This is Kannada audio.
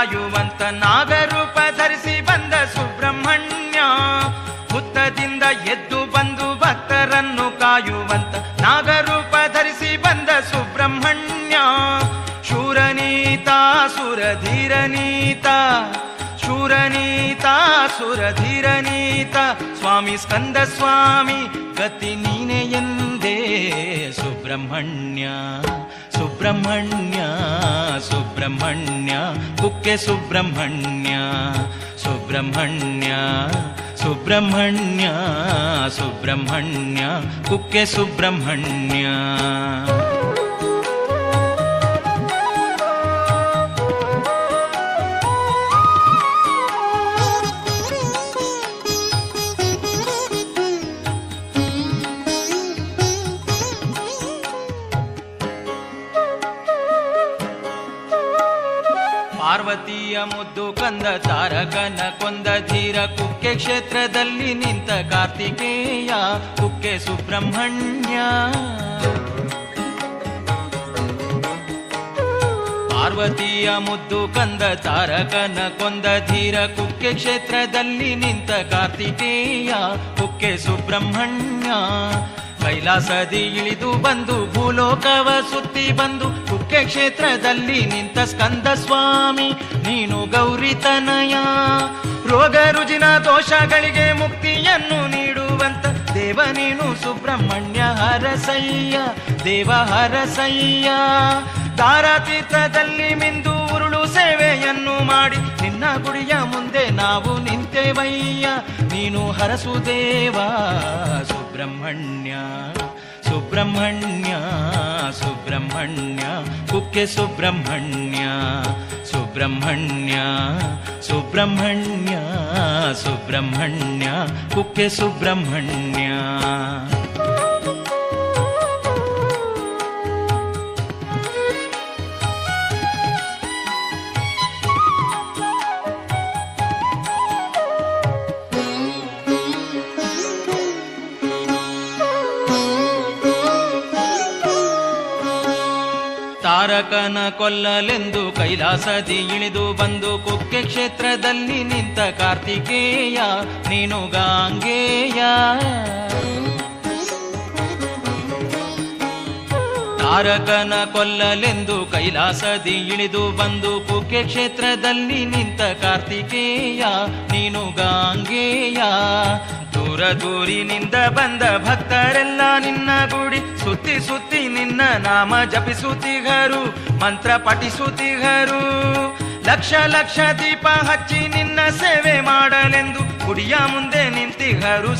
ಕಾಯುವಂತ ನಾಗರೂಪ ಧರಿಸಿ ಬಂದ ಸುಬ್ರಹ್ಮಣ್ಯ, ಹುತ್ತದಿಂದ ಎದ್ದು ಬಂದು ಭಕ್ತರನ್ನು ಕಾಯುವಂತ ನಾಗರೂಪ ಧರಿಸಿ ಬಂದ ಸುಬ್ರಹ್ಮಣ್ಯ. ಶೂರನೀತ ಸುರಧೀರನೀತ, ಶೂರನೀತ ಸುರಧೀರನೀತ, ಸ್ವಾಮಿ ಸ್ಕಂದ ಸ್ವಾಮಿ ಗತಿ ನೀನೆ ಎಂದೇ ಸುಬ್ರಹ್ಮಣ್ಯ. ಸುಬ್ರಹ್ಮಣ್ಯ ಸುಬ್ರಹ್ಮಣ್ಯ ಕುಕ್ಕೆ ಸುಬ್ರಹ್ಮಣ್ಯ, ಸುಬ್ರಹ್ಮಣ್ಯ ಸುಬ್ರಹ್ಮಣ್ಯ ಸುಬ್ರಹ್ಮಣ್ಯ ಕುಕ್ಕೆ ಸುಬ್ರಹ್ಮಣ್ಯ. ಪಾರ್ವತಿಯ ಮುದ್ದು ಕಂದ ತಾರಕನ ಕೊಂದ ಧೀರ, ಕುಕ್ಕೆ ಕ್ಷೇತ್ರದಲ್ಲಿ ನಿಂತ ಕಾರ್ತಿಕೇಯ ಕುಕ್ಕೆ ಸುಬ್ರಹ್ಮಣ್ಯ. ಪಾರ್ವತಿಯ ಮುದ್ದು ಕಂದ ತಾರಕನ ಕೊಂದ ಧೀರ, ಕುಕ್ಕೆ ಕ್ಷೇತ್ರದಲ್ಲಿ ನಿಂತ ಕಾರ್ತಿಕೇಯ ಕುಕ್ಕೆ ಸುಬ್ರಹ್ಮಣ್ಯ. ಕೈಲಾಸದಿ ಇಳಿದು ಬಂದು ಭೂಲೋಕವ ಸುತ್ತಿ ಬಂದು ಕುಕ್ಕೆ ಕ್ಷೇತ್ರದಲ್ಲಿ ನಿಂತ ಸ್ಕಂದ ಸ್ವಾಮಿ ನೀನು ಗೌರಿತನಯ. ರೋಗ ರುಜಿನ ದೋಷಗಳಿಗೆ ಮುಕ್ತಿಯನ್ನು ನೀಡುವಂತ ದೇವ ನೀನು ಸುಬ್ರಹ್ಮಣ್ಯ ಹರಸಯ್ಯ, ದೇವ ಹರಸಯ್ಯ. ತಾರಾತೀರ್ಥದಲ್ಲಿ ಮಿಂದು ಉರುಳು ಸೇವೆಯನ್ನು ಮಾಡಿ ನಿನ್ನ ಗುಡಿಯ ಮುಂದೆ ನಾವು ನಿಂತೆವಯ್ಯ, ನೀನು ಹರಸು ದೇವ ಸುಬ್ರಹ್ಮಣ್ಯ. ಸುಬ್ರಹ್ಮಣ್ಯ ಸುಬ್ರಹ್ಮಣ್ಯ ಕುಕ್ಕೆ ಸುಬ್ರಹ್ಮಣ್ಯ, ಸುಬ್ರಹ್ಮಣ್ಯ ಸುಬ್ರಹ್ಮಣ್ಯ ಸುಬ್ರಹ್ಮಣ್ಯ ಕುಕ್ಕೆ ಸುಬ್ರಹ್ಮಣ್ಯ. ತಾರಕನ ಕೊಲ್ಲಲೆಂದು ಕೈಲಾಸದಿ ಇಳಿದು ಬಂದು ಕುಕ್ಕೆ ಕ್ಷೇತ್ರದಲ್ಲಿ ನಿಂತ ಕಾರ್ತಿಕೇಯ ನೀನು ಗಾಂಗೇಯ. ತಾರಕನ ಕೊಲ್ಲಲೆಂದು ಕೈಲಾಸದಿ ಇಳಿದು ಬಂದು ಕುಕ್ಕೆ ಕ್ಷೇತ್ರದಲ್ಲಿ ನಿಂತ ಕಾರ್ತಿಕೇಯ ನೀನು ಗಾಂಗೇಯ. ದೂರ ದೂರಿನಿಂದ ಬಂದ ಭಕ್ತರೆಲ್ಲ ನಿನ್ನ ಗುಡಿ ಸುತ್ತಿ ಸುತ್ತಿ ನಿನ್ನ ನಾಮ ಜಪಿಸುತ್ತಿಗರು, ಮಂತ್ರ ಪಠಿಸುತ್ತಿಗರು. ಲಕ್ಷ ಲಕ್ಷ ದೀಪ ಹಚ್ಚಿ ನಿನ್ನ ಸೇವೆ ಮಾಡಲೆಂದು ಗುಡಿಯ ಮುಂದೆ ನಿಂತಿಗರು.